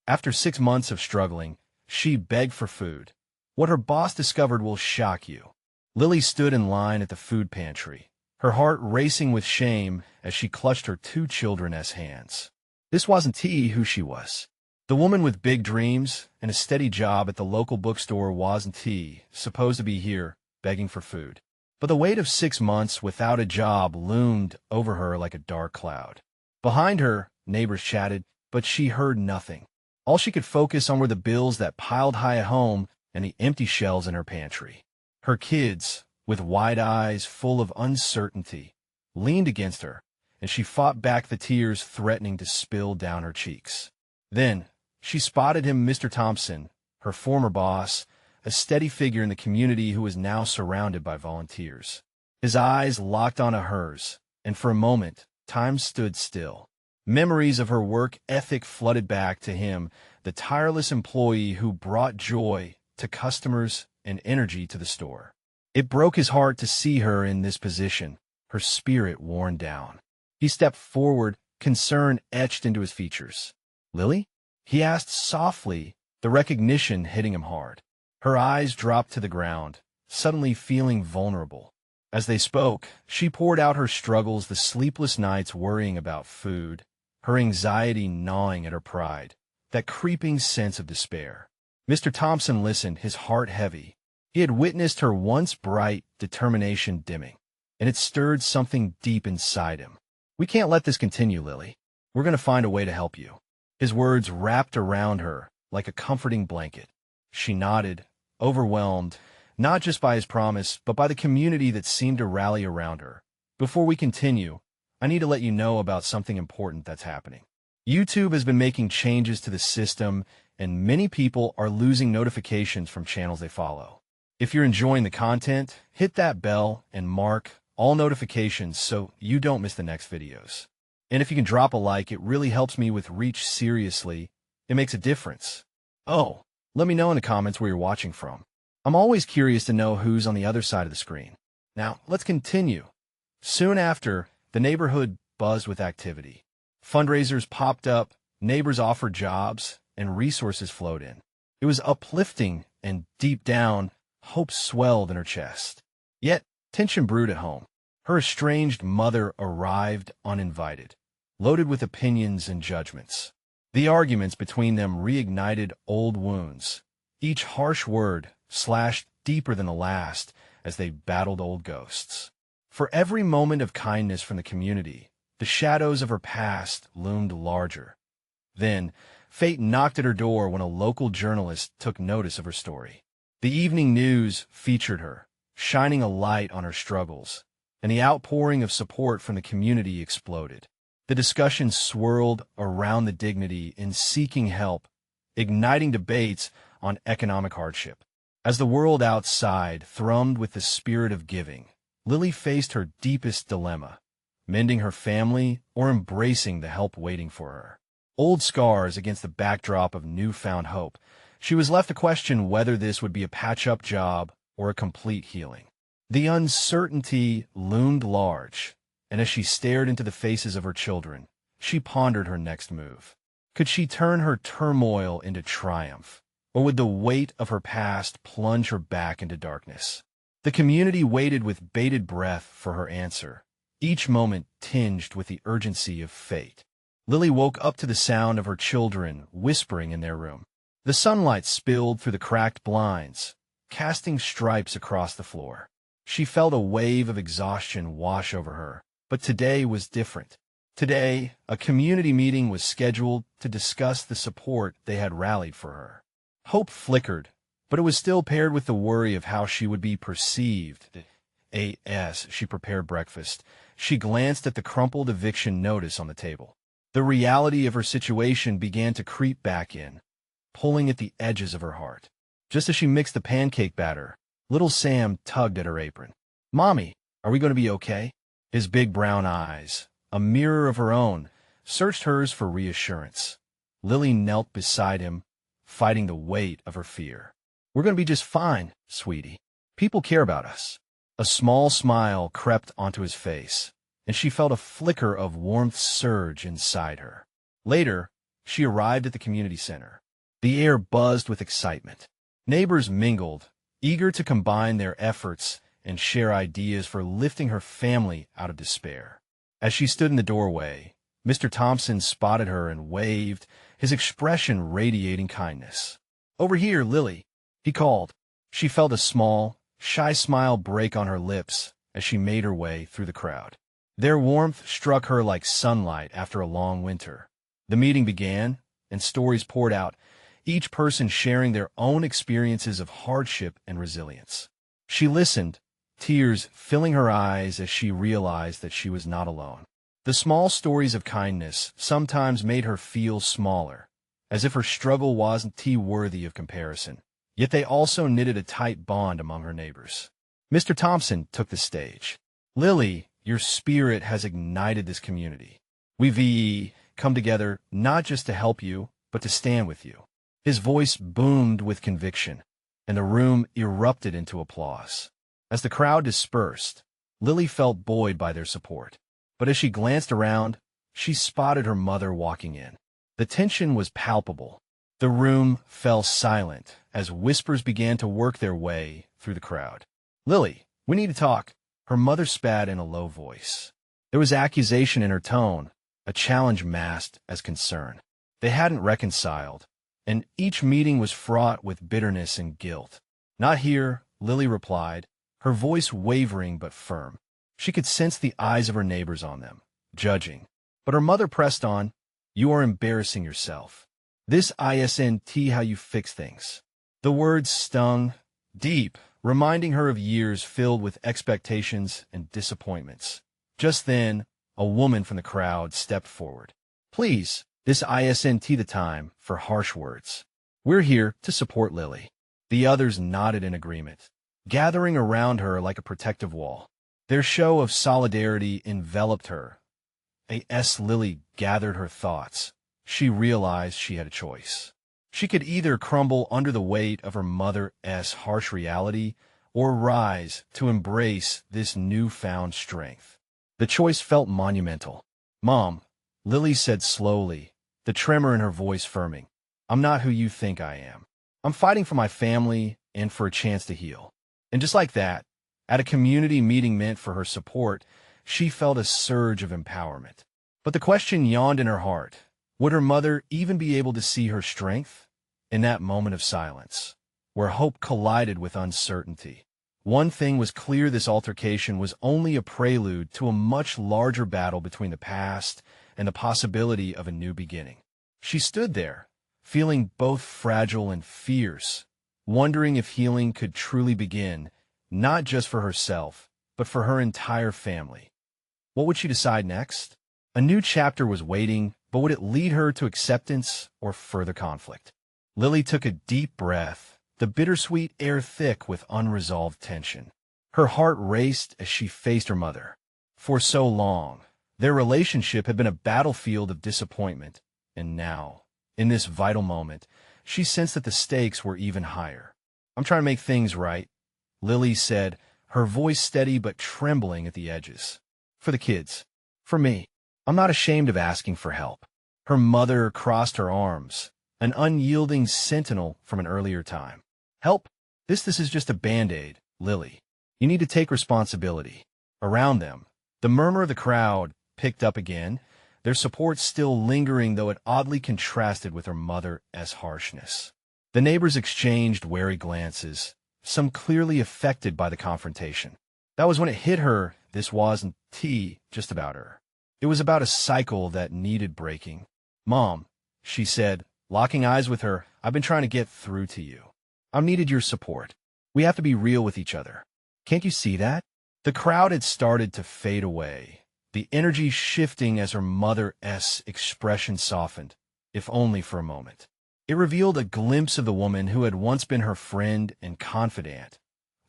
After 6 months of struggling, she begged for food. What her boss discovered will shock you. Lily stood in line at the food pantry, her heart racing with shame as she clutched her 2 children's hands. This wasn't T who she was. The woman with big dreams and a steady job at the local bookstore wasn't T, supposed to be here, begging for food. But the weight of 6 months without a job loomed over her like a dark cloud. Behind her, neighbors chatted, but she heard nothing. All she could focus on were the bills that piled high at home and the empty shelves in her pantry. Her kids, with wide eyes full of uncertainty, leaned against her, and she fought back the tears threatening to spill down her cheeks. Then, she spotted him, Mr. Thompson, her former boss, a steady figure in the community who was now surrounded by volunteers. His eyes locked onto hers, and for a moment, time stood still. Memories of her work ethic flooded back to him, the tireless employee who brought joy to customers and energy to the store. It broke his heart to see her in this position, her spirit worn down. He stepped forward, concern etched into his features. "Lily?" he asked softly, the recognition hitting him hard. Her eyes dropped to the ground, suddenly feeling vulnerable. As they spoke, she poured out her struggles, the sleepless nights worrying about food, her anxiety gnawing at her pride, that creeping sense of despair. Mr. Thompson listened, his heart heavy. He had witnessed her once bright determination dimming, and it stirred something deep inside him. "We can't let this continue, Lily. We're going to find a way to help you." His words wrapped around her like a comforting blanket. She nodded, overwhelmed, not just by his promise, but by the community that seemed to rally around her. "Before we continue, I need to let you know about something important that's happening. YouTube has been making changes to the system, and many people are losing notifications from channels they follow. If you're enjoying the content, hit that bell and mark all notifications so you don't miss the next videos. And if you can drop a like, it really helps me with reach. Seriously, it makes a difference. Oh, let me know in the comments where you're watching from. I'm always curious to know who's on the other side of the screen. Now, let's continue. Soon after, the neighborhood buzzed with activity. Fundraisers popped up, neighbors offered jobs, and resources flowed in. It was uplifting, and deep down, hope swelled in her chest. Yet, tension brewed at home. Her estranged mother arrived uninvited, loaded with opinions and judgments. The arguments between them reignited old wounds, each harsh word slashed deeper than the last as they battled old ghosts. For every moment of kindness from the community, the shadows of her past loomed larger. Then, fate knocked at her door when a local journalist took notice of her story. The evening news featured her, shining a light on her struggles, and the outpouring of support from the community exploded. The discussion swirled around the dignity in seeking help, igniting debates on economic hardship. As the world outside thrummed with the spirit of giving, Lily faced her deepest dilemma: mending her family or embracing the help waiting for her. Old scars against the backdrop of newfound hope, she was left to question whether this would be a patch-up job or a complete healing. The uncertainty loomed large, and as she stared into the faces of her children, she pondered her next move. Could she turn her turmoil into triumph, or would the weight of her past plunge her back into darkness? The community waited with bated breath for her answer, each moment tinged with the urgency of fate. Lily woke up to the sound of her children whispering in their room. The sunlight spilled through the cracked blinds, casting stripes across the floor. She felt a wave of exhaustion wash over her, but today was different. Today, a community meeting was scheduled to discuss the support they had rallied for her. Hope flickered, but it was still paired with the worry of how she would be perceived. As she prepared breakfast, she glanced at the crumpled eviction notice on the table. The reality of her situation began to creep back in, pulling at the edges of her heart. Just as she mixed the pancake batter, little Sam tugged at her apron. "Mommy, are we going to be okay?" His big brown eyes, a mirror of her own, searched hers for reassurance. Lily knelt beside him, fighting the weight of her fear. "We're going to be just fine, sweetie. People care about us." A small smile crept onto his face, and she felt a flicker of warmth surge inside her. Later, she arrived at the community center. The air buzzed with excitement. Neighbors mingled, eager to combine their efforts and share ideas for lifting her family out of despair. As she stood in the doorway, Mr. Thompson spotted her and waved, his expression radiating kindness. "Over here, Lily," he called. She felt a small, shy smile break on her lips as she made her way through the crowd. Their warmth struck her like sunlight after a long winter. The meeting began, and stories poured out, each person sharing their own experiences of hardship and resilience. She listened, tears filling her eyes as she realized that she was not alone. The small stories of kindness sometimes made her feel smaller, as if her struggle wasn't worthy of comparison. Yet they also knitted a tight bond among her neighbors. Mr. Thompson took the stage. "Lily, your spirit has ignited this community. We've come together not just to help you, but to stand with you." His voice boomed with conviction, and the room erupted into applause. As the crowd dispersed, Lily felt buoyed by their support. But as she glanced around, she spotted her mother walking in. The tension was palpable. The room fell silent as whispers began to work their way through the crowd. "Lily, we need to talk," her mother spat in a low voice. There was accusation in her tone, a challenge masked as concern. They hadn't reconciled, and each meeting was fraught with bitterness and guilt. "Not here," Lily replied, her voice wavering but firm. She could sense the eyes of her neighbors on them, judging. But her mother pressed on, "You are embarrassing yourself. This isn't how you fix things." The words stung deep, reminding her of years filled with expectations and disappointments. Just then, a woman from the crowd stepped forward. "Please, this isn't the time for harsh words. We're here to support Lily." The others nodded in agreement, gathering around her like a protective wall. Their show of solidarity enveloped her. As Lily gathered her thoughts, she realized she had a choice. She could either crumble under the weight of her mother's harsh reality or rise to embrace this newfound strength. The choice felt monumental. "Mom," Lily said slowly, the tremor in her voice firming, "I'm not who you think I am. I'm fighting for my family and for a chance to heal." And just like that, at a community meeting meant for her support, she felt a surge of empowerment. But the question yawned in her heart. Would her mother even be able to see her strength? In that moment of silence, where hope collided with uncertainty, one thing was clear: this altercation was only a prelude to a much larger battle between the past and the possibility of a new beginning. She stood there, feeling both fragile and fierce, wondering if healing could truly begin, not just for herself, but for her entire family. What would she decide next? A new chapter was waiting, but would it lead her to acceptance or further conflict? Lily took a deep breath, the bittersweet air thick with unresolved tension. Her heart raced as she faced her mother. For so long, their relationship had been a battlefield of disappointment, and now, in this vital moment, she sensed that the stakes were even higher. "I'm trying to make things right," Lily said, her voice steady but trembling at the edges. "For the kids. For me. I'm not ashamed of asking for help." Her mother crossed her arms, an unyielding sentinel from an earlier time. "Help? This is just a Band-Aid, Lily. You need to take responsibility." Around them, the murmur of the crowd picked up again, their support still lingering, though it oddly contrasted with her mother's harshness. The neighbors exchanged wary glances, some clearly affected by the confrontation. That was when it hit her: this wasn't just about her. It was about a cycle that needed breaking. "Mom," she said, locking eyes with her, "I've been trying to get through to you. I've needed your support. We have to be real with each other. Can't you see that?" The crowd had started to fade away, the energy shifting as her mother's expression softened, if only for a moment. It revealed a glimpse of the woman who had once been her friend and confidant,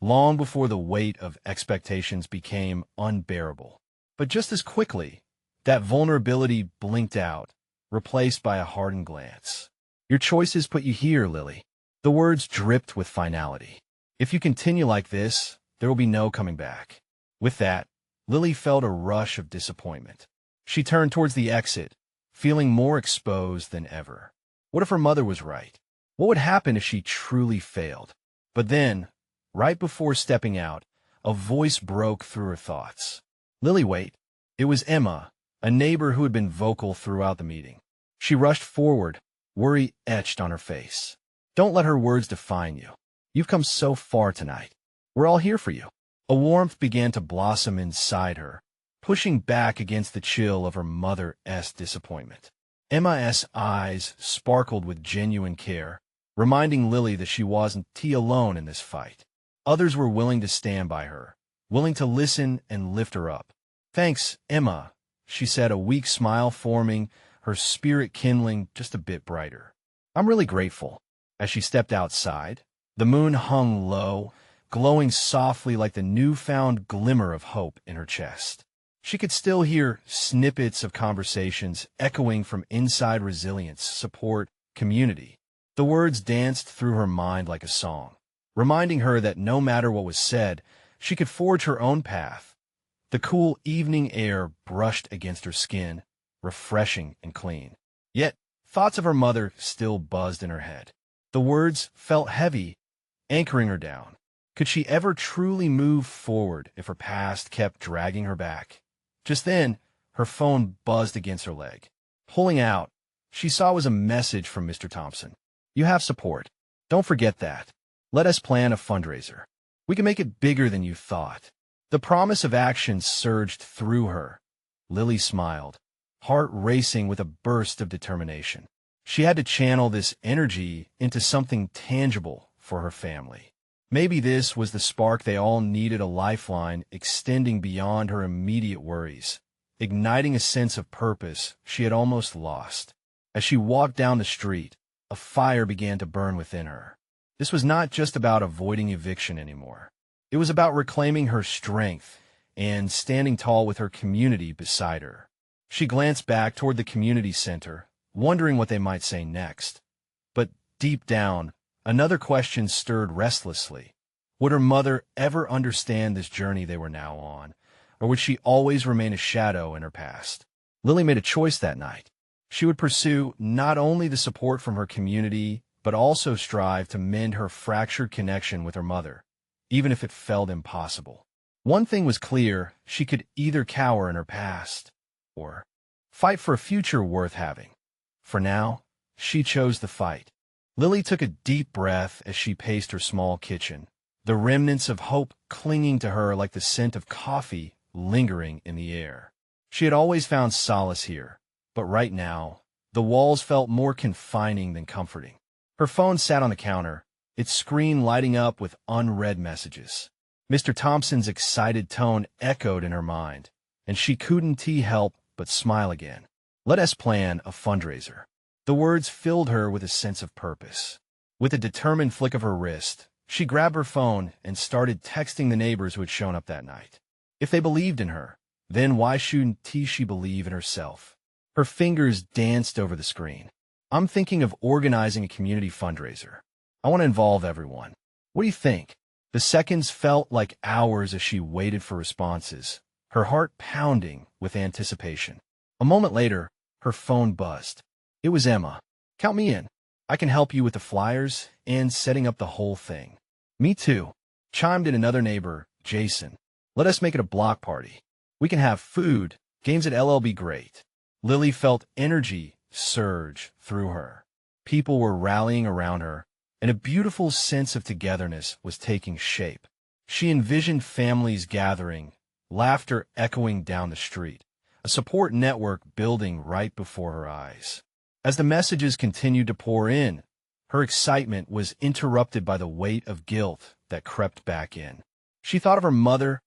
long before the weight of expectations became unbearable. But just as quickly, that vulnerability blinked out, replaced by a hardened glance. "Your choices put you here, Lily." The words dripped with finality. "If you continue like this, there will be no coming back." With that, Lily felt a rush of disappointment. She turned towards the exit, feeling more exposed than ever. What if her mother was right? What would happen if she truly failed? But then, right before stepping out, a voice broke through her thoughts. Lily, wait. It was Emma, a neighbor who had been vocal throughout the meeting. She rushed forward, worry etched on her face. Don't let her words define you. You've come so far tonight. We're all here for you. A warmth began to blossom inside her, pushing back against the chill of her mother's disappointment. Emma's eyes sparkled with genuine care, reminding Lily that she wasn't alone in this fight. Others were willing to stand by her, willing to listen and lift her up. Thanks, Emma, she said, a weak smile forming, her spirit kindling just a bit brighter. I'm really grateful. As she stepped outside, the moon hung low, glowing softly like the newfound glimmer of hope in her chest. She could still hear snippets of conversations echoing from inside resilience, support, community. The words danced through her mind like a song, reminding her that no matter what was said, she could forge her own path. The cool evening air brushed against her skin, refreshing and clean. Yet, thoughts of her mother still buzzed in her head. The words felt heavy, anchoring her down. Could she ever truly move forward if her past kept dragging her back? Just then, her phone buzzed against her leg. Pulling out, she saw it was a message from Mr. Thompson. You have support. Don't forget that. Let us plan a fundraiser. We can make it bigger than you thought. The promise of action surged through her. Lily smiled, heart racing with a burst of determination. She had to channel this energy into something tangible for her family. Maybe this was the spark they all needed, a lifeline extending beyond her immediate worries, igniting a sense of purpose she had almost lost. As she walked down the street, a fire began to burn within her. This was not just about avoiding eviction anymore. It was about reclaiming her strength and standing tall with her community beside her. She glanced back toward the community center, wondering what they might say next. But deep down, another question stirred restlessly. Would her mother ever understand this journey they were now on, or would she always remain a shadow in her past? Lily made a choice that night. She would pursue not only the support from her community, but also strive to mend her fractured connection with her mother, even if it felt impossible. One thing was clear: she could either cower in her past, or fight for a future worth having. For now, she chose the fight. Lily took a deep breath as she paced her small kitchen, the remnants of hope clinging to her like the scent of coffee lingering in the air. She had always found solace here, but right now, the walls felt more confining than comforting. Her phone sat on the counter, its screen lighting up with unread messages. Mr. Thompson's excited tone echoed in her mind, and she couldn't help but smile again. Let us plan a fundraiser. The words filled her with a sense of purpose. With a determined flick of her wrist, she grabbed her phone and started texting the neighbors who had shown up that night. If they believed in her, then why shouldn't she believe in herself? Her fingers danced over the screen. I'm thinking of organizing a community fundraiser. I want to involve everyone. What do you think? The seconds felt like hours as she waited for responses, her heart pounding with anticipation. A moment later, her phone buzzed. It was Emma. Count me in. I can help you with the flyers and setting up the whole thing. Me too, chimed in another neighbor, Jason. Let us make it a block party. We can have food, games at LL be great. Lily felt energy surge through her. People were rallying around her, and a beautiful sense of togetherness was taking shape. She envisioned families gathering, laughter echoing down the street, a support network building right before her eyes. As the messages continued to pour in, her excitement was interrupted by the weight of guilt that crept back in. She thought of her mother's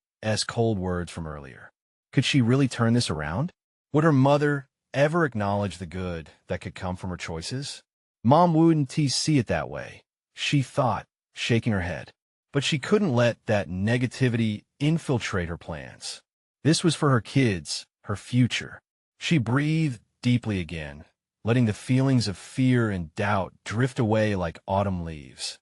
cold words from earlier. Could she really turn this around? Would her mother ever acknowledge the good that could come from her choices? Mom wouldn't see it that way, she thought, shaking her head. But she couldn't let that negativity infiltrate her plans. This was for her kids, her future. She breathed deeply again, letting the feelings of fear and doubt drift away like autumn leaves.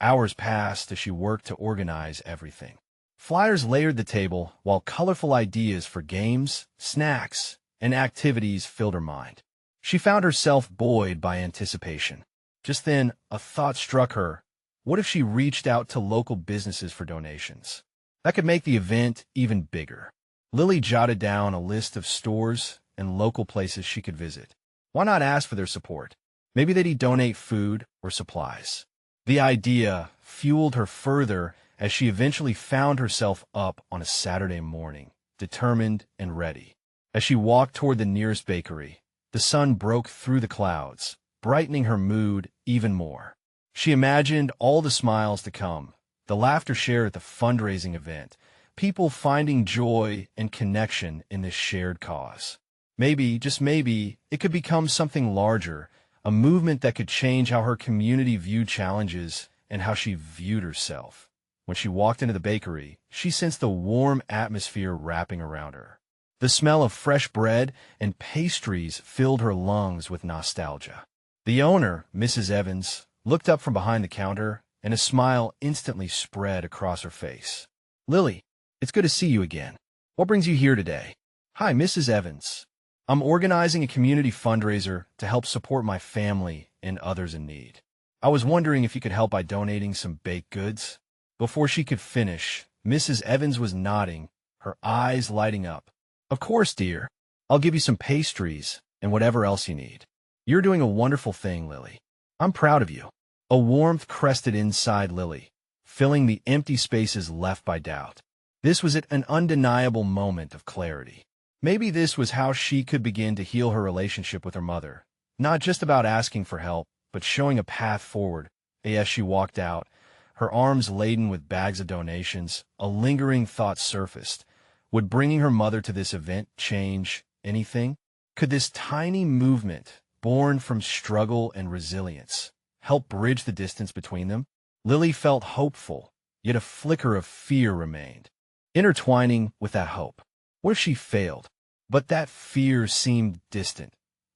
Hours passed as she worked to organize everything. Flyers layered the table, while colorful ideas for games, snacks, and activities filled her mind. She found herself buoyed by anticipation. Just then, a thought struck her. What if she reached out to local businesses for donations? That could make the event even bigger. Lily jotted down a list of stores and local places she could visit. Why not ask for their support? Maybe they'd donate food or supplies. The idea fueled her further as she eventually found herself up on a Saturday morning, determined and ready. As she walked toward the nearest bakery, the sun broke through the clouds, brightening her mood even more. She imagined all the smiles to come, the laughter shared at the fundraising event, people finding joy and connection in this shared cause. Maybe, just maybe, it could become something larger, a movement that could change how her community viewed challenges and how she viewed herself. When she walked into the bakery, she sensed the warm atmosphere wrapping around her. The smell of fresh bread and pastries filled her lungs with nostalgia. The owner, Mrs. Evans, looked up from behind the counter, and a smile instantly spread across her face. "Lily, it's good to see you again. What brings you here today?" "Hi, Mrs. Evans. I'm organizing a community fundraiser to help support my family and others in need. I was wondering if you could help by donating some baked goods." Before she could finish, Mrs. Evans was nodding, her eyes lighting up. "Of course, dear. I'll give you some pastries and whatever else you need. You're doing a wonderful thing, Lily. I'm proud of you." A warmth crested inside Lily, filling the empty spaces left by doubt. This was an undeniable moment of clarity. Maybe this was how she could begin to heal her relationship with her mother, not just about asking for help, but showing a path forward. As she walked out, her arms laden with bags of donations, a lingering thought surfaced. Would bringing her mother to this event change anything? Could this tiny movement, born from struggle and resilience, help bridge the distance between them? Lily felt hopeful, yet a flicker of fear remained, intertwining with that hope. What if she failed? But that fear seemed distant.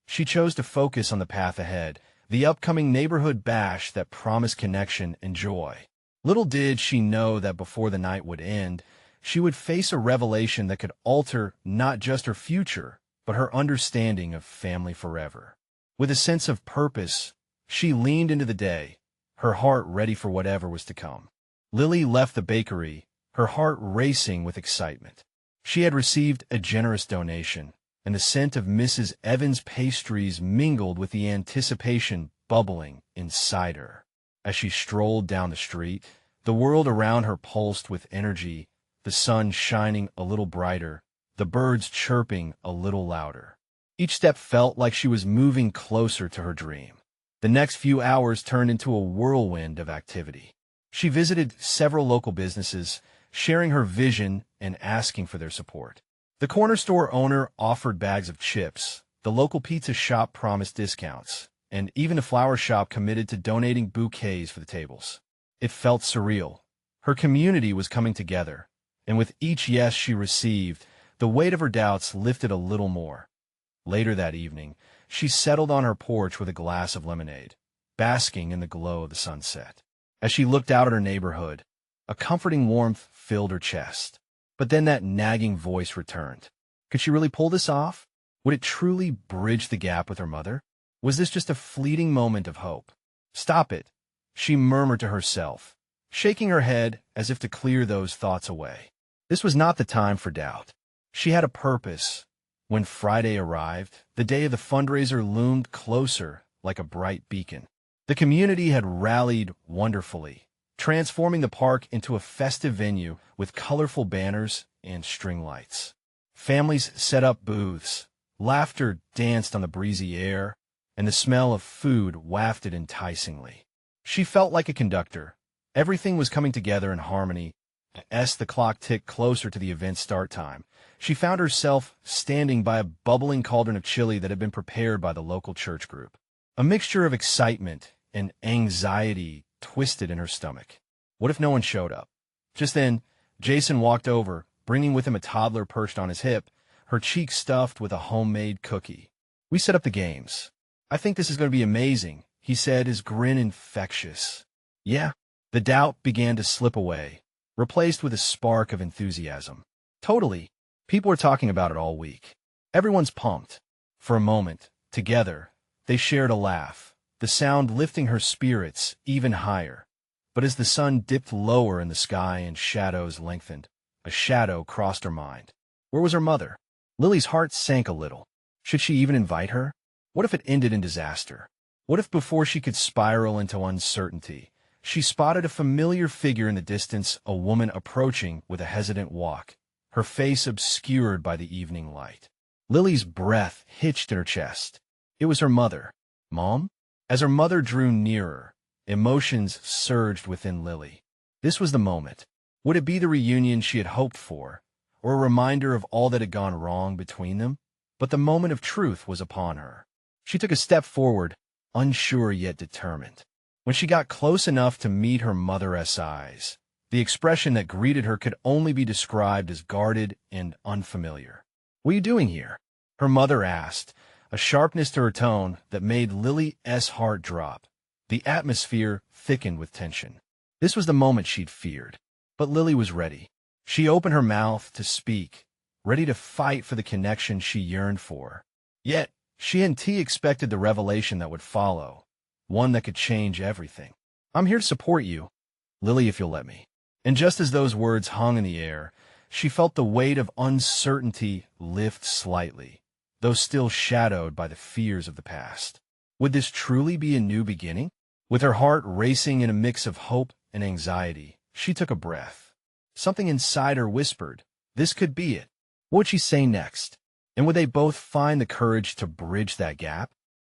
She chose to focus on the path ahead, the upcoming neighborhood bash that promised connection and joy. Little did she know that before the night would end, she would face a revelation that could alter not just her future, but her understanding of family forever. With a sense of purpose, she leaned into the day, her heart ready for whatever was to come. Lily left the bakery, her heart racing with excitement. She had received a generous donation, and the scent of Mrs. Evans' pastries mingled with the anticipation bubbling inside her. As she strolled down the street, the world around her pulsed with energy, the sun shining a little brighter, the birds chirping a little louder. Each step felt like she was moving closer to her dream. The next few hours turned into a whirlwind of activity. She visited several local businesses, sharing her vision and asking for their support. The corner store owner offered bags of chips, the local pizza shop promised discounts, and even a flower shop committed to donating bouquets for the tables. It felt surreal. Her community was coming together, and with each yes she received, the weight of her doubts lifted a little more. Later that evening, she settled on her porch with a glass of lemonade, basking in the glow of the sunset. As she looked out at her neighborhood, a comforting warmth filled her chest. But then that nagging voice returned. Could she really pull this off? Would it truly bridge the gap with her mother? Was this just a fleeting moment of hope? "Stop it," she murmured to herself, shaking her head as if to clear those thoughts away. This was not the time for doubt. She had a purpose. When Friday arrived, the day of the fundraiser loomed closer like a bright beacon. The community had rallied wonderfully, transforming the park into a festive venue with colorful banners and string lights. Families set up booths, laughter danced on the breezy air, and the smell of food wafted enticingly. She felt like a conductor. Everything was coming together in harmony. As the clock ticked closer to the event's start time, she found herself standing by a bubbling cauldron of chili that had been prepared by the local church group. A mixture of excitement and anxiety twisted in her stomach. What if no one showed up? Just then, Jason walked over, bringing with him a toddler perched on his hip, her cheeks stuffed with a homemade cookie. "We set up the games. I think this is going to be amazing," he said, his grin infectious. "Yeah." The doubt began to slip away, replaced with a spark of enthusiasm. "Totally. People are talking about it all week. Everyone's pumped." For a moment, Together, they shared a laugh, the sound lifting her spirits even higher. But as the sun dipped lower in the sky and shadows lengthened, a shadow crossed her mind. Where was her mother? Lily's heart sank a little. Should she even invite her? What if it ended in disaster? What if before she could spiral into uncertainty, she spotted a familiar figure in the distance, a woman approaching with a hesitant walk, her face obscured by the evening light. Lily's breath hitched in her chest. It was her mother. Mom? As her mother drew nearer, emotions surged within Lily. This was the moment. Would it be the reunion she had hoped for, or a reminder of all that had gone wrong between them? But the moment of truth was upon her. She took a step forward, unsure yet determined. When she got close enough to meet her mother's eyes, the expression that greeted her could only be described as guarded and unfamiliar. "What are you doing here?" her mother asked, a sharpness to her tone that made Lily's heart drop. The atmosphere thickened with tension. This was the moment she'd feared. But Lily was ready. She opened her mouth to speak, ready to fight for the connection she yearned for. Yet, she hadn't expected the revelation that would follow, one that could change everything. "I'm here to support you, Lily, if you'll let me." And just as those words hung in the air, she felt the weight of uncertainty lift slightly, though still shadowed by the fears of the past. Would this truly be a new beginning? With her heart racing in a mix of hope and anxiety, she took a breath. Something inside her whispered, this could be it. What would she say next? And would they both find the courage to bridge that gap?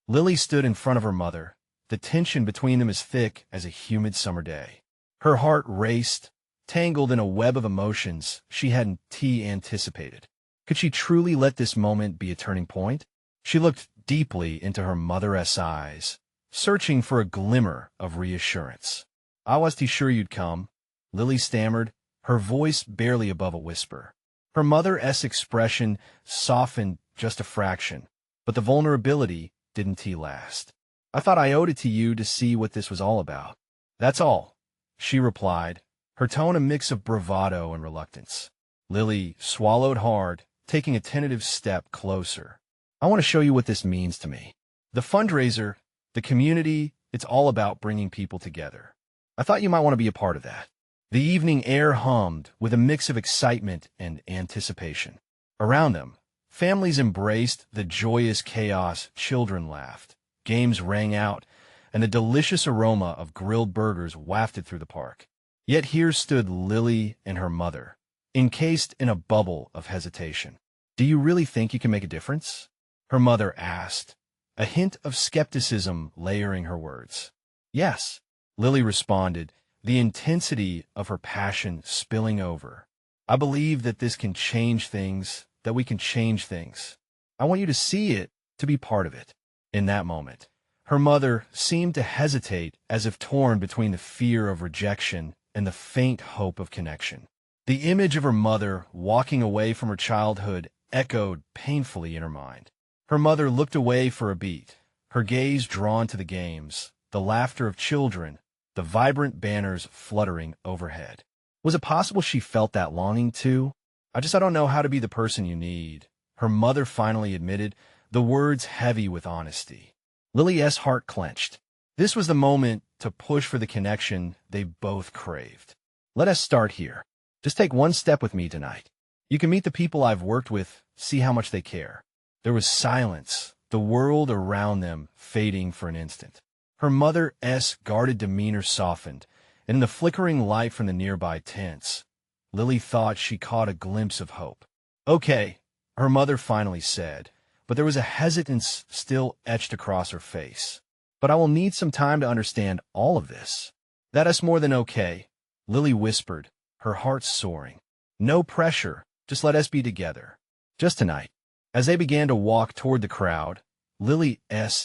Lily stood in front of her mother, the tension between them as thick as a humid summer day. Her heart raced, tangled in a web of emotions she hadn't anticipated. Could she truly let this moment be a turning point? She looked deeply into her mother's eyes, searching for a glimmer of reassurance. "I was sure you'd come," Lily stammered, her voice barely above a whisper. Her mother's expression softened just a fraction, but the vulnerability didn't last. "I thought I owed it to you to see what this was all about. That's all," she replied, her tone a mix of bravado and reluctance. Lily swallowed hard, taking a tentative step closer. "I want to show you what this means to me. The fundraiser, the community, it's all about bringing people together. I thought you might want to be a part of that." The evening air hummed with a mix of excitement and anticipation. Around them, families embraced the joyous chaos, children laughed, games rang out, and the delicious aroma of grilled burgers wafted through the park. Yet here stood Lily and her mother, encased in a bubble of hesitation. "Do you really think you can make a difference?" her mother asked, a hint of skepticism layering her words. "Yes," Lily responded, the intensity of her passion spilling over. "I believe that this can change things, that we can change things. I want you to see it, to be part of it." In that moment, her mother seemed to hesitate as if torn between the fear of rejection and the faint hope of connection. The image of her mother walking away from her childhood echoed painfully in her mind. Her mother looked away for a beat, her gaze drawn to the games, the laughter of children, the vibrant banners fluttering overhead. Was it possible she felt that longing too? I don't know how to be the person you need," her mother finally admitted, the words heavy with honesty. Lily's heart clenched. This was the moment to push for the connection they both craved. "Let us start here. Just take one step with me tonight. You can meet the people I've worked with, see how much they care." There was silence, the world around them fading for an instant. Her mother's guarded demeanor softened, and in the flickering light from the nearby tents, Lily thought she caught a glimpse of hope. "Okay," her mother finally said, but there was a hesitance still etched across her face. "But I will need some time to understand all of this." "That's more than okay," Lily whispered, her heart soaring. "No pressure, just let us be together. Just tonight." As they began to walk toward the crowd, Lily's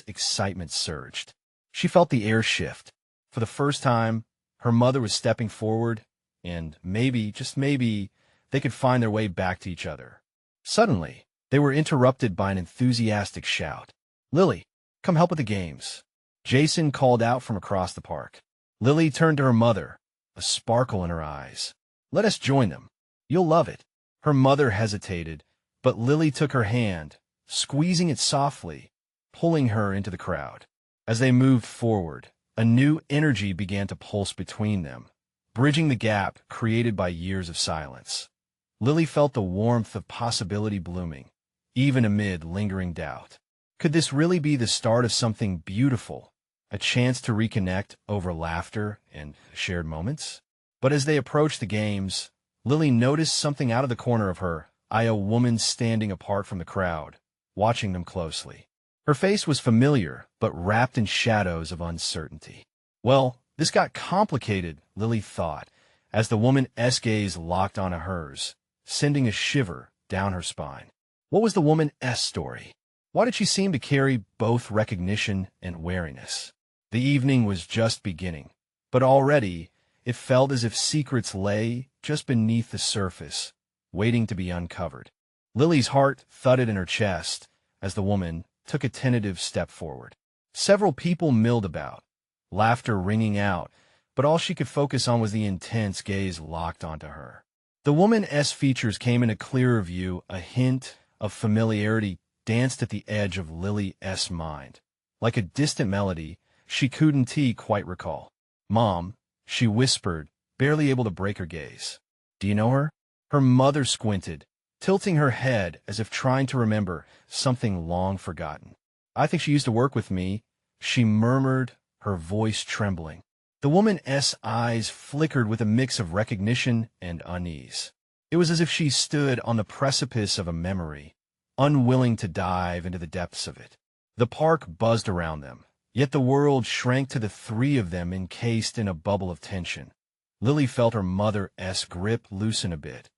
excitement surged. She felt the air shift. For the first time, her mother was stepping forward, and maybe, just maybe, they could find their way back to each other. Suddenly, they were interrupted by an enthusiastic shout. "Lily, come help with the games," Jason called out from across the park. Lily turned to her mother, a sparkle in her eyes. "Let us join them. You'll love it." Her mother hesitated, but Lily took her hand, squeezing it softly, pulling her into the crowd. As they moved forward, a new energy began to pulse between them, bridging the gap created by years of silence. Lily felt the warmth of possibility blooming, even amid lingering doubt. Could this really be the start of something beautiful, a chance to reconnect over laughter and shared moments? But as they approached the games, Lily noticed something out of the corner of her eye, a woman standing apart from the crowd, watching them closely. Her face was familiar, but wrapped in shadows of uncertainty. Well, this got complicated, Lily thought, as the woman's gaze locked onto hers, sending a shiver down her spine. What was the woman's story? Why did she seem to carry both recognition and wariness? The evening was just beginning, but already it felt as if secrets lay just beneath the surface, waiting to be uncovered. Lily's heart thudded in her chest as the woman took a tentative step forward. Several people milled about, laughter ringing out, but all she could focus on was the intense gaze locked onto her. The woman's features came into clearer view, a hint of familiarity danced at the edge of Lily's mind. Like a distant melody, she couldn't quite recall. "Mom," she whispered, barely able to break her gaze. "Do you know her?" Her mother squinted, tilting her head as if trying to remember something long forgotten. "I think she used to work with me," she murmured, her voice trembling. The woman's eyes flickered with a mix of recognition and unease. It was as if she stood on the precipice of a memory, unwilling to dive into the depths of it. The park buzzed around them, yet the world shrank to the three of them encased in a bubble of tension. Lily felt her mother's grip loosen a bit.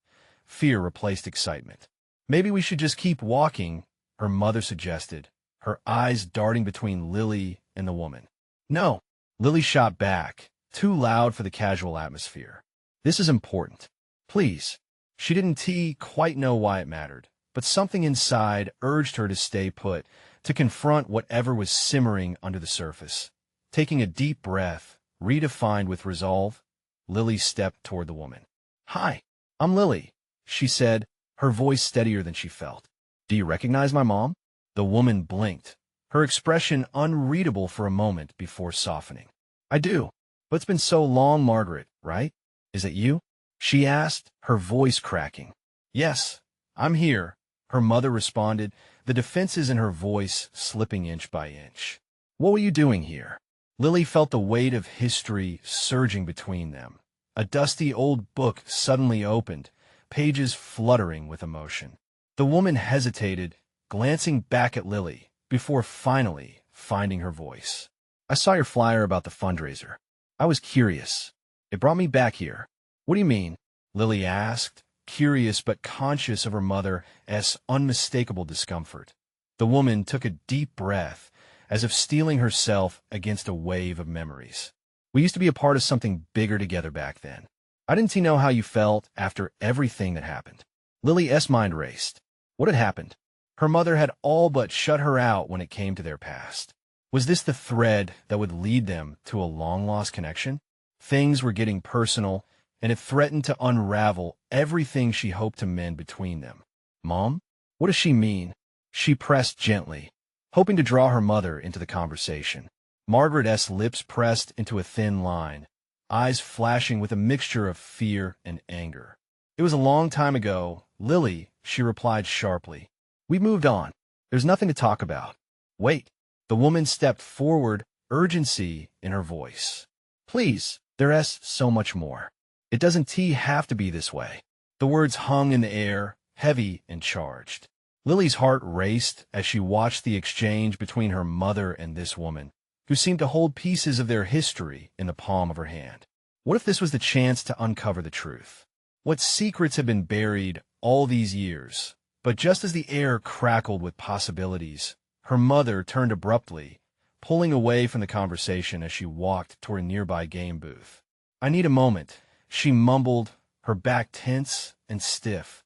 Fear replaced excitement. "Maybe we should just keep walking," her mother suggested, her eyes darting between Lily and the woman. "No," Lily shot back, too loud for the casual atmosphere. "This is important. Please." She didn't quite know why it mattered, but something inside urged her to stay put, to confront whatever was simmering under the surface. Taking a deep breath, redefined with resolve, Lily stepped toward the woman. "Hi, I'm Lily," she said, her voice steadier than she felt. "Do you recognize my mom?" The woman blinked, her expression unreadable for a moment before softening. "I do. But it's been so long, Margaret, right? Is it you?" she asked, her voice cracking. "Yes, I'm here," her mother responded, the defenses in her voice slipping inch by inch. "What were you doing here?" Lily felt the weight of history surging between them. A dusty old book suddenly opened, pages fluttering with emotion. The woman hesitated, glancing back at Lily, before finally finding her voice. "I saw your flyer about the fundraiser. I was curious. It brought me back here." "What do you mean?" Lily asked, curious but conscious of her mother's unmistakable discomfort. The woman took a deep breath, as if steeling herself against a wave of memories. "We used to be a part of something bigger together back then. I didn't know how you felt after everything that happened." Lily's mind raced. What had happened? Her mother had all but shut her out when it came to their past. Was this the thread that would lead them to a long-lost connection? Things were getting personal, and it threatened to unravel everything she hoped to mend between them. "Mom? What does she mean?" She pressed gently, hoping to draw her mother into the conversation. Margaret's lips pressed into a thin line, eyes flashing with a mixture of fear and anger. "It was a long time ago, Lily," she replied sharply. "We moved on. There's nothing to talk about." "Wait." The woman stepped forward, urgency in her voice. "Please, there's so much more. It doesn't have to be this way." The words hung in the air, heavy and charged. Lily's heart raced as she watched the exchange between her mother and this woman, who seemed to hold pieces of their history in the palm of her hand. What if this was the chance to uncover the truth? What secrets had been buried all these years? But just as the air crackled with possibilities, her mother turned abruptly, pulling away from the conversation as she walked toward a nearby game booth. "I need a moment," she mumbled, her back tense and stiff.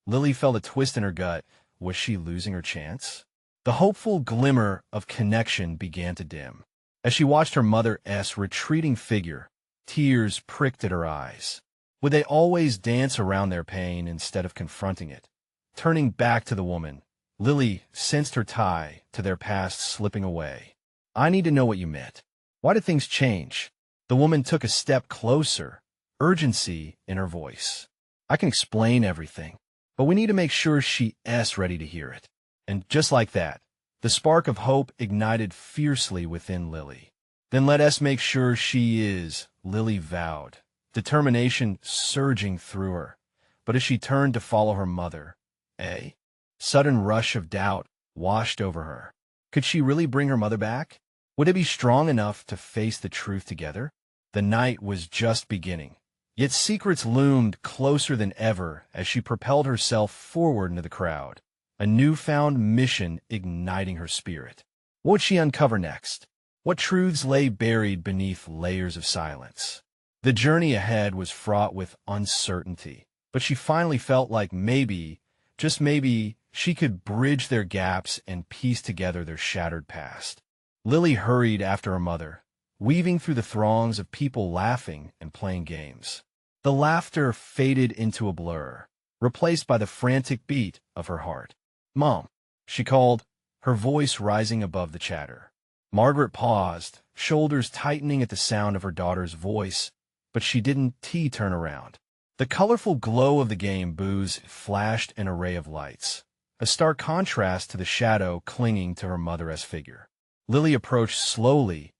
Lily felt a twist in her gut. Was she losing her chance? The hopeful glimmer of connection began to dim. As she watched her mother's retreating figure, tears pricked at her eyes. Would they always dance around their pain instead of confronting it? Turning back to the woman, Lily sensed her tie to their past slipping away. I need to know what you meant. Why did things change? The woman took a step closer, urgency in her voice. I can explain everything, but we need to make sure she's ready to hear it. And just like that, the spark of hope ignited fiercely within Lily. Then let us make sure she is, Lily vowed, determination surging through her. But as she turned to follow her mother, a sudden rush of doubt washed over her. Could she really bring her mother back? Would it be strong enough to face the truth together? The night was just beginning, yet secrets loomed closer than ever as she propelled herself forward into the crowd, a newfound mission igniting her spirit. What would she uncover next? What truths lay buried beneath layers of silence? The journey ahead was fraught with uncertainty, but she finally felt like maybe, just maybe, she could bridge their gaps and piece together their shattered past. Lily hurried after her mother, weaving through the throngs of people laughing and playing games. The laughter faded into a blur, replaced by the frantic beat of her heart. "Mom," she called, her voice rising above the chatter. Margaret paused, shoulders tightening at the sound of her daughter's voice, but she didn't turn around. The colorful glow of the game booze flashed an array of lights, a stark contrast to the shadow clinging to her mother's figure. Lily approached slowly,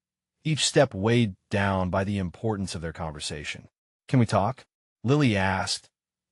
each step weighed down by the importance of their conversation. "Can we talk?" Lily asked,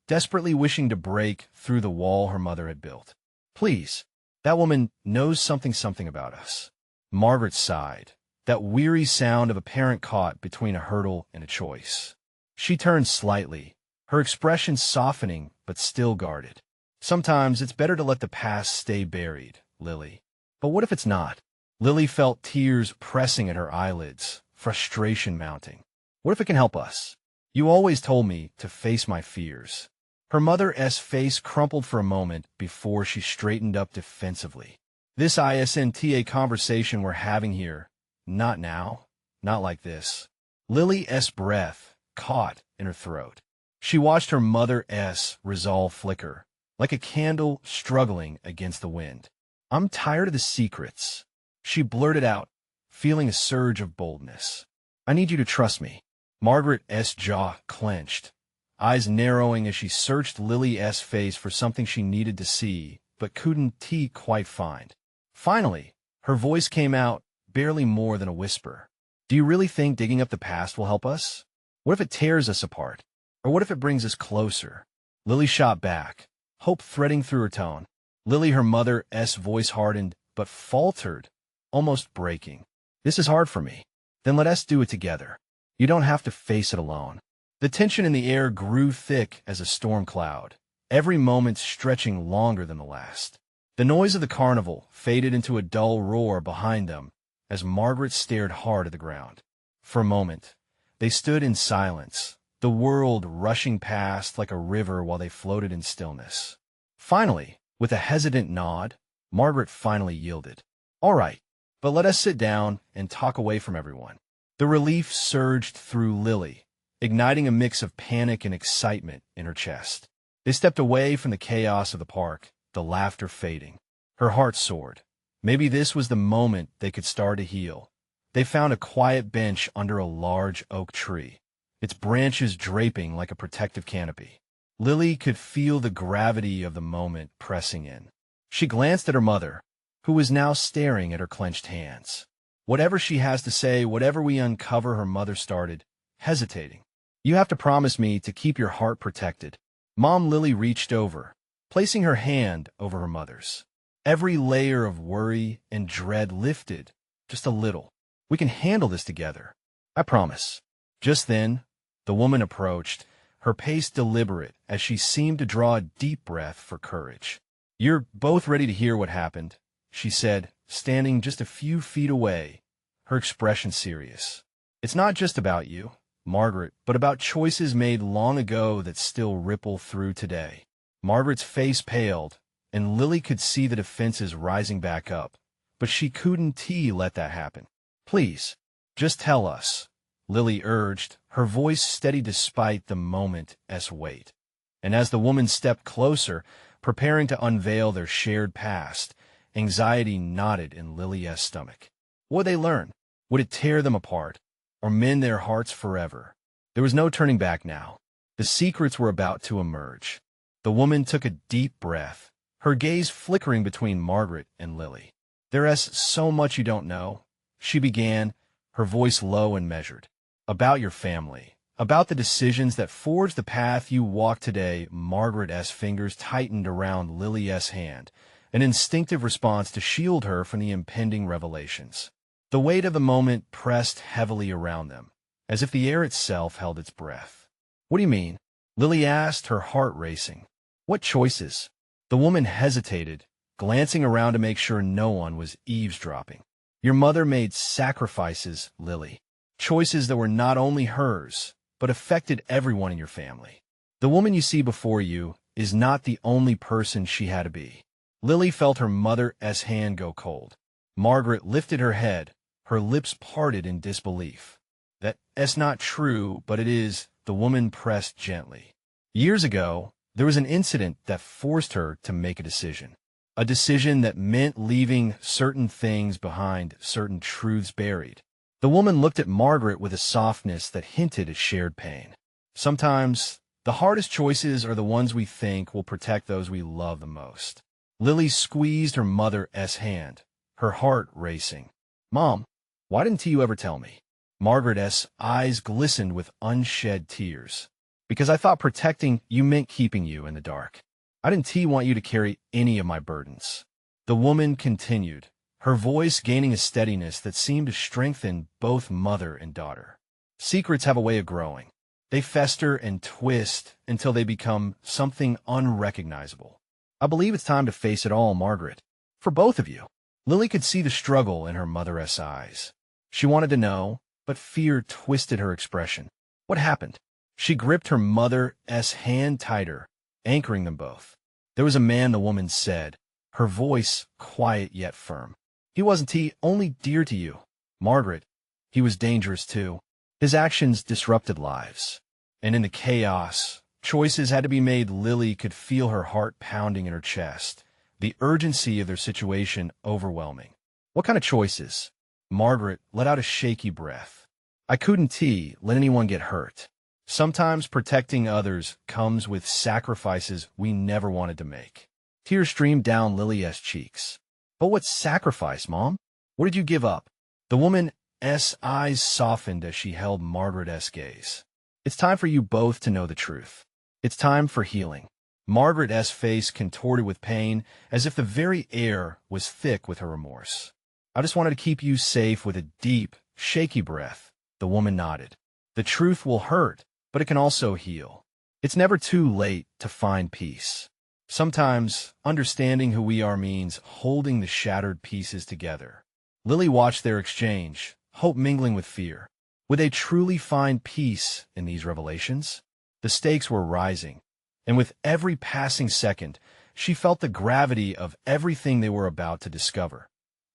desperately wishing to break through the wall her mother had built. "Please, that woman knows something about us." Margaret sighed, that weary sound of a parent caught between a hurdle and a choice. She turned slightly, her expression softening but still guarded. "Sometimes it's better to let the past stay buried, Lily. But what if it's not?" Lily felt tears pressing at her eyelids, frustration mounting. "What if it can help us? You always told me to face my fears." Her mother's face crumpled for a moment before she straightened up defensively. "This isn't a conversation we're having here. Not now. Not like this." Lily's breath caught in her throat. She watched her mother's resolve flicker, like a candle struggling against the wind. "I'm tired of the secrets," she blurted out, feeling a surge of boldness. "I need you to trust me." Margaret's jaw clenched, eyes narrowing as she searched Lily's face for something she needed to see, but couldn't quite find. Finally, her voice came out, barely more than a whisper. "Do you really think digging up the past will help us? What if it tears us apart? Or what if it brings us closer?" Lily shot back, hope threading through her tone. Lily, her mother's voice hardened, but faltered, almost breaking. "This is hard for me. Then let us do it together. You don't have to face it alone." The tension in the air grew thick as a storm cloud, every moment stretching longer than the last. The noise of the carnival faded into a dull roar behind them as Margaret stared hard at the ground. For a moment, they stood in silence, the world rushing past like a river while they floated in stillness. Finally, with a hesitant nod, Margaret finally yielded. "All right, but let us sit down and talk away from everyone." The relief surged through Lily, igniting a mix of panic and excitement in her chest. They stepped away from the chaos of the park, the laughter fading. Her heart soared. Maybe this was the moment they could start to heal. They found a quiet bench under a large oak tree, its branches draping like a protective canopy. Lily could feel the gravity of the moment pressing in. She glanced at her mother, who was now staring at her clenched hands. "Whatever she has to say, whatever we uncover," her mother started, hesitating. "You have to promise me to keep your heart protected." Mom Lily reached over, placing her hand over her mother's. Every layer of worry and dread lifted, just a little. "We can handle this together. I promise." Just then, the woman approached, her pace deliberate as she seemed to draw a deep breath for courage. "You're both ready to hear what happened," she said, standing just a few feet away, her expression serious. "It's not just about you, Margaret, but about choices made long ago that still ripple through today." Margaret's face paled, and Lily could see the defenses rising back up, but she couldn't let that happen. "Please, just tell us," Lily urged, her voice steady despite the moment's weight. And as the woman stepped closer, Preparing to unveil their shared past, anxiety knotted in Lily's stomach. What would they learn? Would it tear them apart, or mend their hearts forever? There was no turning back now. The secrets were about to emerge. The woman took a deep breath, her gaze flickering between Margaret and Lily. "There's so much you don't know," she began, her voice low and measured. "About your family, about the decisions that forged the path you walk today." Margaret's fingers tightened around Lily's hand, an instinctive response to shield her from the impending revelations. The weight of the moment pressed heavily around them, as if the air itself held its breath. "What do you mean?" Lily asked, her heart racing. "What choices?" The woman hesitated, glancing around to make sure no one was eavesdropping. "Your mother made sacrifices, Lily. Choices that were not only hers, but affected everyone in your family. The woman you see before you is not the only person she had to be." Lily felt her mother's hand go cold. Margaret lifted her head, her lips parted in disbelief. "That's not true, but it is," the woman pressed gently. "Years ago, there was an incident that forced her to make a decision. A decision that meant leaving certain things behind, certain truths buried." The woman looked at Margaret with a softness that hinted at shared pain. "Sometimes, the hardest choices are the ones we think will protect those we love the most." Lily squeezed her mother's hand, her heart racing. "Mom, why didn't you ever tell me?" Margaret's eyes glistened with unshed tears. "Because I thought protecting you meant keeping you in the dark. I didn't want you to carry any of my burdens." The woman continued, her voice gaining a steadiness that seemed to strengthen both mother and daughter. "Secrets have a way of growing. They fester and twist until they become something unrecognizable. I believe it's time to face it all, Margaret. For both of you." Lily could see the struggle in her mother's eyes. She wanted to know, but fear twisted her expression. "What happened?" She gripped her mother's hand tighter, anchoring them both. "There was a man," the woman said, her voice quiet yet firm. "He wasn't only dear to you, Margaret. He was dangerous too. His actions disrupted lives. And in the chaos, choices had to be made." Lily could feel her heart pounding in her chest, the urgency of their situation overwhelming. "What kind of choices?" Margaret let out a shaky breath. "I couldn't let anyone get hurt. Sometimes protecting others comes with sacrifices we never wanted to make." Tears streamed down Lily's cheeks. "But what sacrifice, Mom? What did you give up?" The woman's eyes softened as she held Margaret's gaze. "It's time for you both to know the truth. It's time for healing." Margaret's face contorted with pain, as if the very air was thick with her remorse. "I just wanted to keep you safe." With a deep, shaky breath, the woman nodded. "The truth will hurt, but it can also heal. It's never too late to find peace. Sometimes, understanding who we are means holding the shattered pieces together." Lily watched their exchange, hope mingling with fear. Would they truly find peace in these revelations? The stakes were rising, and with every passing second, she felt the gravity of everything they were about to discover.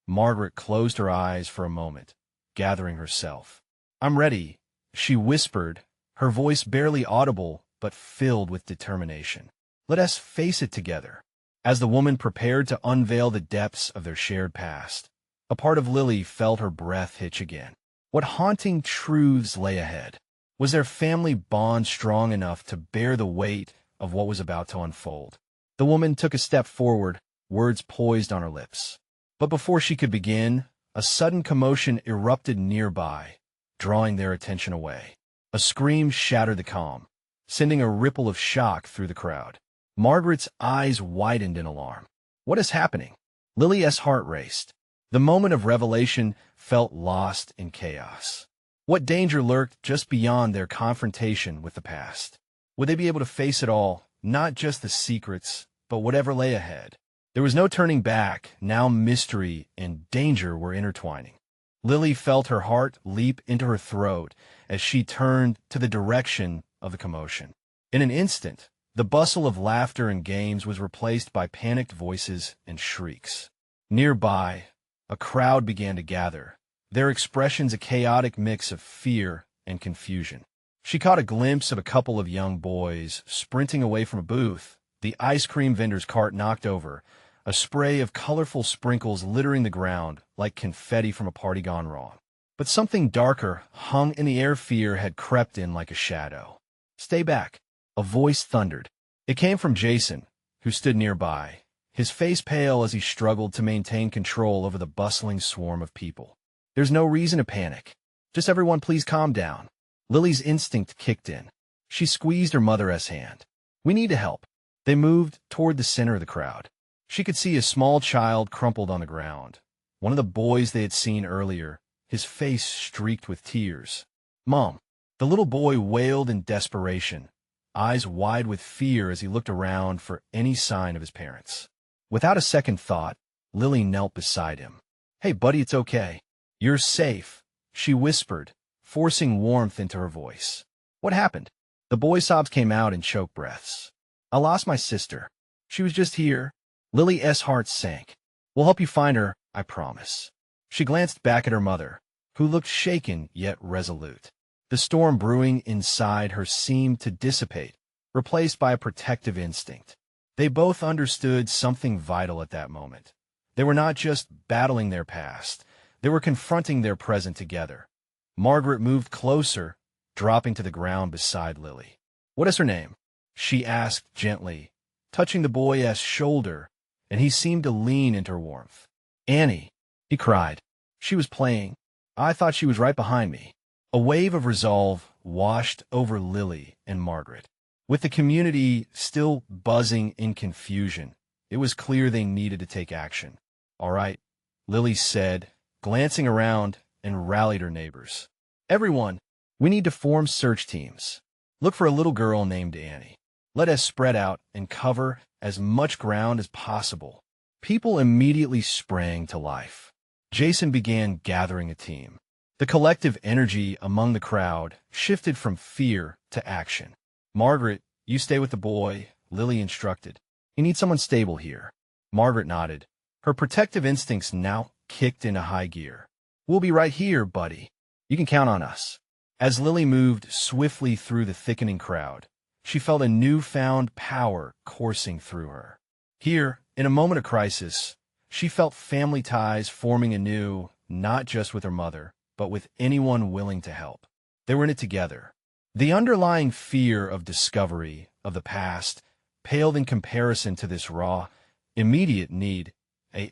Margaret closed her eyes for a moment, gathering herself. "I'm ready," she whispered, her voice barely audible but filled with determination. "Let us face it together." As the woman prepared to unveil the depths of their shared past, a part of Lily felt her breath hitch again. What haunting truths lay ahead? Was their family bond strong enough to bear the weight of what was about to unfold? The woman took a step forward, words poised on her lips. But before she could begin, a sudden commotion erupted nearby, drawing their attention away. A scream shattered the calm, sending a ripple of shock through the crowd. Margaret's eyes widened in alarm. "What is happening?" Lily's heart raced. The moment of revelation felt lost in chaos. What danger lurked just beyond their confrontation with the past? Would they be able to face it all, not just the secrets, but whatever lay ahead? There was no turning back. Now mystery and danger were intertwining. Lily felt her heart leap into her throat as she turned to the direction of the commotion. In an instant, the bustle of laughter and games was replaced by panicked voices and shrieks. Nearby, a crowd began to gather, their expressions a chaotic mix of fear and confusion. She caught a glimpse of a couple of young boys sprinting away from a booth, The ice cream vendor's cart knocked over, a spray of colorful sprinkles littering the ground like confetti from a party gone wrong. But something darker hung in the air. Fear had crept in like a shadow. "Stay back," a voice thundered. It came from Jason, who stood nearby, his face pale as he struggled to maintain control over the bustling swarm of people. "There's no reason to panic. Just everyone please calm down." Lily's instinct kicked in. She squeezed her mother's hand. "We need to help." They moved toward the center of the crowd. She could see a small child crumpled on the ground, one of the boys they had seen earlier, his face streaked with tears. "Mom!" The little boy wailed in desperation, eyes wide with fear as he looked around for any sign of his parents. Without a second thought, Lily knelt beside him. "Hey, buddy, it's okay. You're safe," she whispered, forcing warmth into her voice. "What happened?" The boy's sobs came out in choked breaths. "I lost my sister. She was just here." Lily's heart sank. "We'll help you find her, I promise." She glanced back at her mother, who looked shaken yet resolute. The storm brewing inside her seemed to dissipate, replaced by a protective instinct. They both understood something vital at that moment. They were not just battling their past, they were confronting their present together. Margaret moved closer, dropping to the ground beside Lily. "What is her name?" she asked gently, touching the boy's shoulder, and he seemed to lean into her warmth. "Annie," he cried. "She was playing. I thought she was right behind me." A wave of resolve washed over Lily and Margaret. With the community still buzzing in confusion, it was clear they needed to take action. "All right," Lily said, glancing around, and rallied her neighbors. "Everyone, we need to form search teams. Look for a little girl named Annie. Let us spread out and cover as much ground as possible." People immediately sprang to life. Jason began gathering a team. The collective energy among the crowd shifted from fear to action. "Margaret, you stay with the boy," Lily instructed. "You need someone stable here." Margaret nodded. Her protective instincts now kicked into high gear. "We'll be right here, buddy. You can count on us." As Lily moved swiftly through the thickening crowd, she felt a newfound power coursing through her. Here, in a moment of crisis, she felt family ties forming anew, not just with her mother, but with anyone willing to help. They were in it together. The underlying fear of discovery of the past paled in comparison to this raw, immediate need.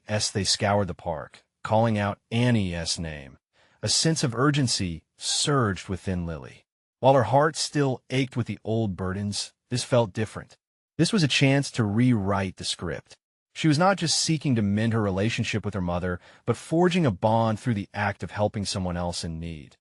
As they scoured the park, calling out Annie's name, a sense of urgency surged within Lily. While her heart still ached with the old burdens, this felt different. This was a chance to rewrite the script. She was not just seeking to mend her relationship with her mother, but forging a bond through the act of helping someone else in need.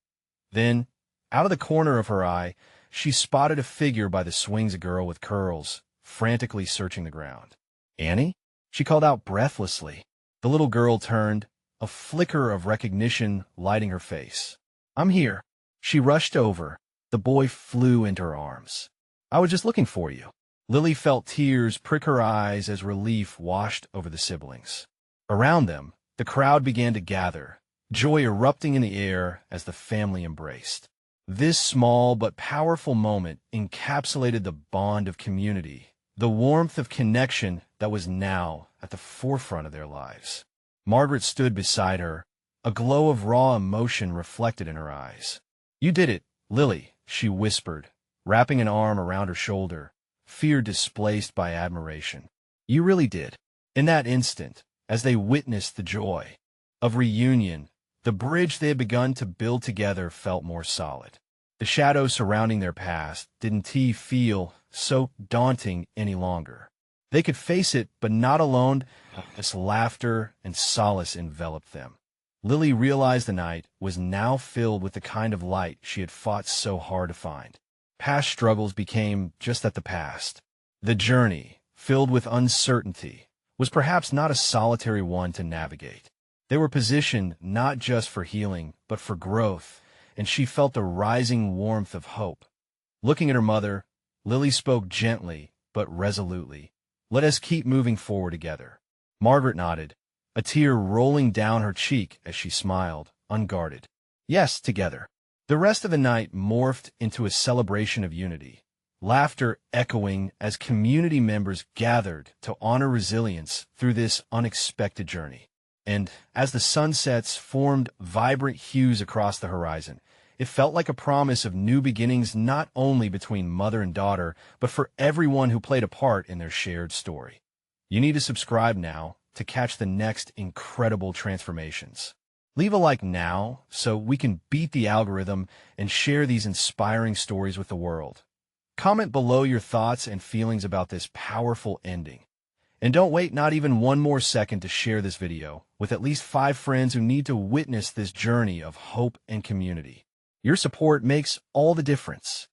Then, out of the corner of her eye, she spotted a figure by the swings, a girl with curls, frantically searching the ground. "Annie?" she called out breathlessly. The little girl turned, a flicker of recognition lighting her face. "I'm here." She rushed over. The boy flew into her arms. "I was just looking for you." Lily felt tears prick her eyes as relief washed over the siblings. Around them, the crowd began to gather, joy erupting in the air as the family embraced. This small but powerful moment encapsulated the bond of community, the warmth of connection that was now at the forefront of their lives. Margaret stood beside her, a glow of raw emotion reflected in her eyes. "You did it, Lily," she whispered, wrapping an arm around her shoulder, fear displaced by admiration. "You really did." In that instant, as they witnessed the joy of reunion, the bridge they had begun to build together felt more solid. The shadows surrounding their past didn't feel so daunting any longer. They could face it, but not alone, as laughter and solace enveloped them. Lily realized the night was now filled with the kind of light she had fought so hard to find. Past struggles became just that, the past. The journey, filled with uncertainty, was perhaps not a solitary one to navigate. They were positioned not just for healing, but for growth, and she felt the rising warmth of hope. Looking at her mother, Lily spoke gently but resolutely. "Let us keep moving forward together." Margaret nodded, a tear rolling down her cheek as she smiled, unguarded. "Yes, together." The rest of the night morphed into a celebration of unity. laughter echoing as community members gathered to honor resilience through this unexpected journey. And as the sunsets formed vibrant hues across the horizon, it felt like a promise of new beginnings not only between mother and daughter, but for everyone who played a part in their shared story. You need to subscribe now to catch the next incredible transformations. Leave a like now so we can beat the algorithm and share these inspiring stories with the world. Comment below your thoughts and feelings about this powerful ending. And don't wait not even one more second to share this video with at least 5 friends who need to witness this journey of hope and community. Your support makes all the difference.